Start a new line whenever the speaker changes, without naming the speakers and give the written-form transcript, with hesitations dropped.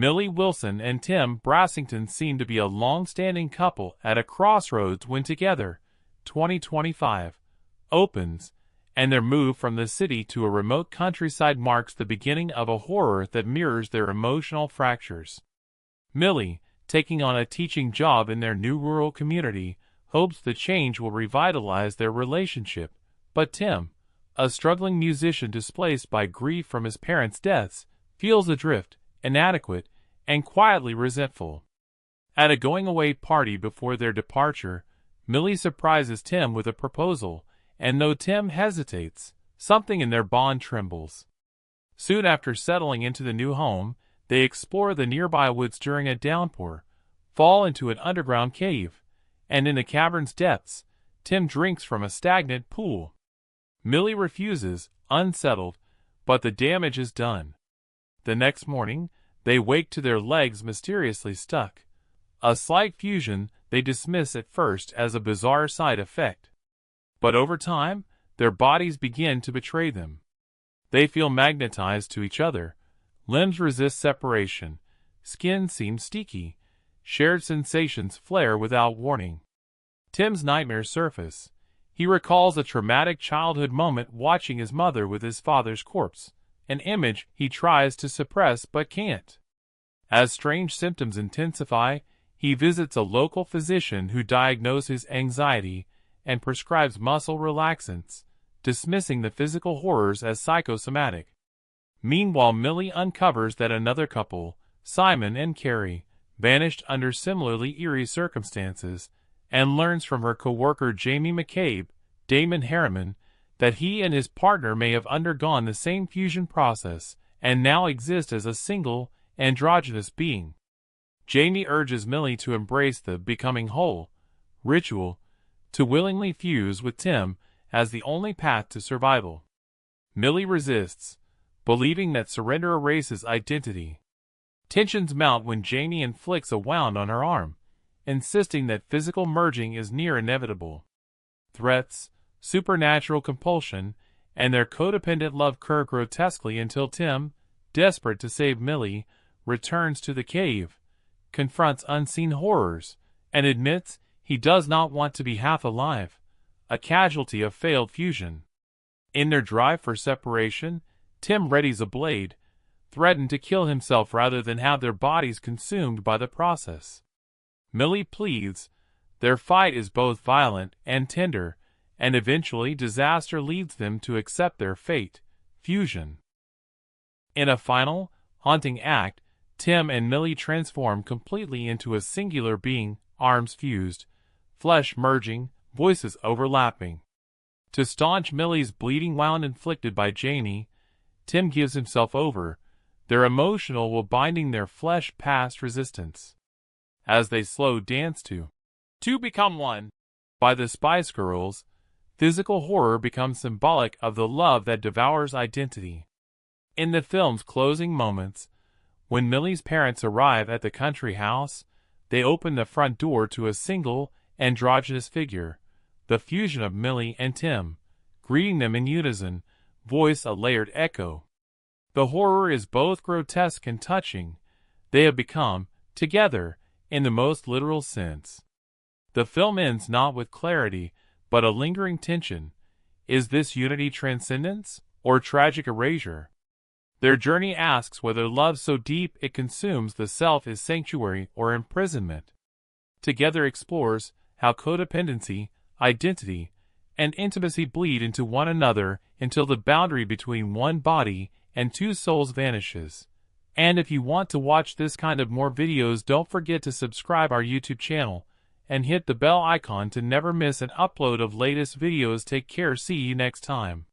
Millie Wilson and Tim Brassington seem to be a long-standing couple at a crossroads when Together, 2025, opens, and their move from the city to a remote countryside marks the beginning of a horror that mirrors their emotional fractures. Millie, taking on a teaching job in their new rural community, hopes the change will revitalize their relationship, but Tim, a struggling musician displaced by grief from his parents' deaths, feels adrift, inadequate, and quietly resentful. At a going-away party before their departure, Millie surprises Tim with a proposal, and though Tim hesitates, something in their bond trembles. Soon after settling into the new home, they explore the nearby woods during a downpour, fall into an underground cave, and in the cavern's depths, Tim drinks from a stagnant pool. Millie refuses, unsettled, but the damage is done. The next morning, they wake to their legs mysteriously stuck. A slight fusion they dismiss at first as a bizarre side effect. But over time, their bodies begin to betray them. They feel magnetized to each other. Limbs resist separation. Skin seems sticky. Shared sensations flare without warning. Tim's nightmares surface. He recalls a traumatic childhood moment watching his mother with his father's corpse, an image he tries to suppress but can't. As strange symptoms intensify, he visits a local physician who diagnoses anxiety and prescribes muscle relaxants, dismissing the physical horrors as psychosomatic. Meanwhile, Millie uncovers that another couple, Simon and Carrie, vanished under similarly eerie circumstances, and learns from her co-worker Jamie McCabe, Damon Harriman, that he and his partner may have undergone the same fusion process and now exist as a single, androgynous being. Jamie urges Millie to embrace the becoming whole ritual, to willingly fuse with Tim as the only path to survival. Millie resists, believing that surrender erases identity. Tensions mount when Jamie inflicts a wound on her arm, insisting that physical merging is near inevitable. Threats, supernatural compulsion, and their codependent love curve grotesquely until Tim, desperate to save Millie, returns to the cave, confronts unseen horrors, and admits he does not want to be half alive, a casualty of failed fusion. In their drive for separation, Tim readies a blade, threatened to kill himself rather than have their bodies consumed by the process. Millie pleads. Their fight is both violent and tender, and eventually disaster leads them to accept their fate, fusion. In a final, haunting act, Tim and Millie transform completely into a singular being, arms fused, flesh merging, voices overlapping. To staunch Millie's bleeding wound inflicted by Jamie, Tim gives himself over, their emotional will binding their flesh past resistance. As they slow dance to become one, by the Spice Girls, physical horror becomes symbolic of the love that devours identity. In the film's closing moments, when Millie's parents arrive at the country house, they open the front door to a single, androgynous figure, the fusion of Millie and Tim, greeting them in unison, voice a layered echo. The horror is both grotesque and touching. They have become, together, in the most literal sense. The film ends not with clarity, but a lingering tension. Is this unity transcendence, or tragic erasure? Their journey asks whether love so deep it consumes the self is sanctuary or imprisonment. Together explores how codependency, identity, and intimacy bleed into one another until the boundary between one body and two souls vanishes. And if you want to watch this kind of more videos, don't forget to subscribe our YouTube channel and hit the bell icon to never miss an upload of latest videos. Take care, see you next time.